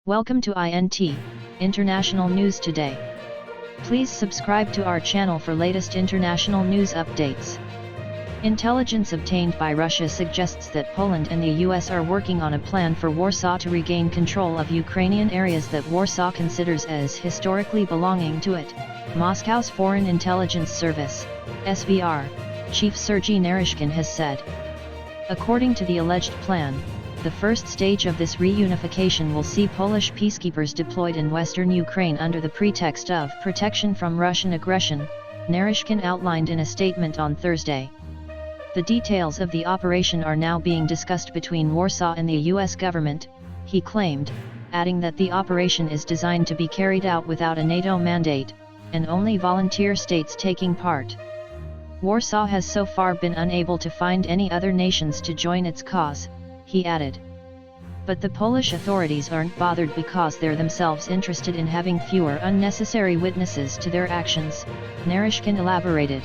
Welcome to INT, International News Today. Please subscribe to our channel for latest international news updates. Intelligence obtained by Russia suggests that Poland and the US are working on a plan for Warsaw to regain control of Ukrainian areas that Warsaw considers as historically belonging to it, Moscow's Foreign Intelligence Service, SVR, Chief Sergei Naryshkin has said. According to the alleged plan, the first stage of this reunification will see Polish peacekeepers deployed in western Ukraine under the pretext of protection from Russian aggression, Naryshkin outlined in a statement on Thursday. The details of the operation are now being discussed between Warsaw and the US government, he claimed, adding that the operation is designed to be carried out without a NATO mandate, and only volunteer states taking part. Warsaw has so far been unable to find any other nations to join its cause, he added. But the Polish authorities aren't bothered because they're themselves interested in having fewer unnecessary witnesses to their actions, Naryshkin elaborated.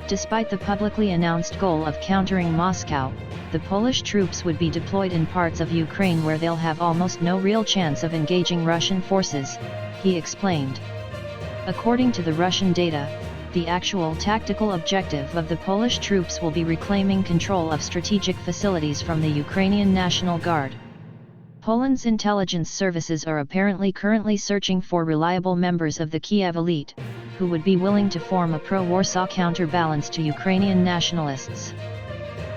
Despite the publicly announced goal of countering Moscow, the Polish troops would be deployed in parts of Ukraine where they'll have almost no real chance of engaging Russian forces, he explained. According to the Russian data, the actual tactical objective of the Polish troops will be reclaiming control of strategic facilities from the Ukrainian National Guard. Poland's intelligence services are apparently currently searching for reliable members of the Kiev elite, who would be willing to form a pro-Warsaw counterbalance to Ukrainian nationalists.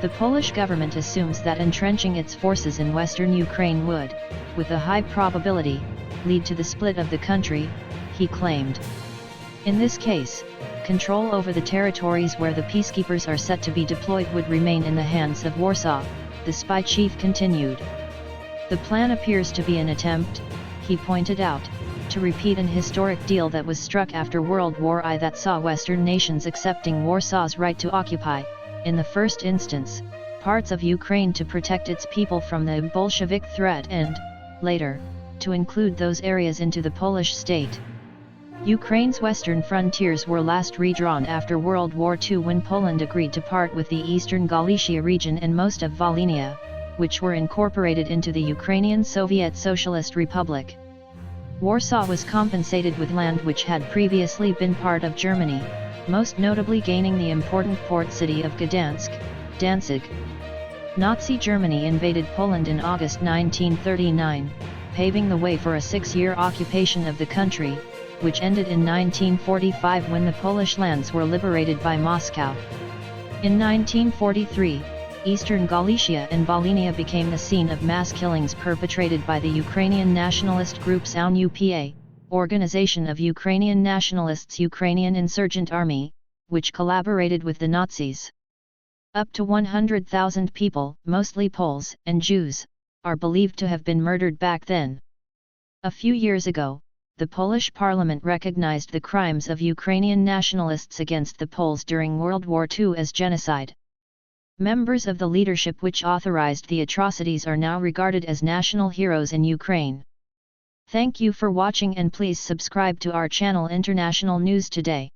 The Polish government assumes that entrenching its forces in western Ukraine would, with a high probability, lead to the split of the country, he claimed. In this case, control over the territories where the peacekeepers are set to be deployed would remain in the hands of Warsaw, the spy chief continued. The plan appears to be an attempt, he pointed out, to repeat an historic deal that was struck after World War I that saw Western nations accepting Warsaw's right to occupy, in the first instance, parts of Ukraine to protect its people from the Bolshevik threat and, later, to include those areas into the Polish state. Ukraine's western frontiers were last redrawn after World War II when Poland agreed to part with the eastern Galicia region and most of Volhynia, which were incorporated into the Ukrainian Soviet Socialist Republic. Warsaw was compensated with land which had previously been part of Germany, most notably gaining the important port city of Gdansk, Danzig. Nazi Germany invaded Poland in August 1939, paving the way for a 6-year occupation of the country, which ended in 1945 when the Polish lands were liberated by Moscow. In 1943, eastern Galicia and Volhynia became the scene of mass killings perpetrated by the Ukrainian nationalist group UNUPA, Organization of Ukrainian Nationalists Ukrainian Insurgent Army, which collaborated with the Nazis. Up to 100,000 people, mostly Poles and Jews, are believed to have been murdered back then. A few years ago, the Polish parliament recognized the crimes of Ukrainian nationalists against the Poles during World War II as genocide. Members of the leadership which authorized the atrocities are now regarded as national heroes in Ukraine. Thank you for watching and please subscribe to our channel International News Today.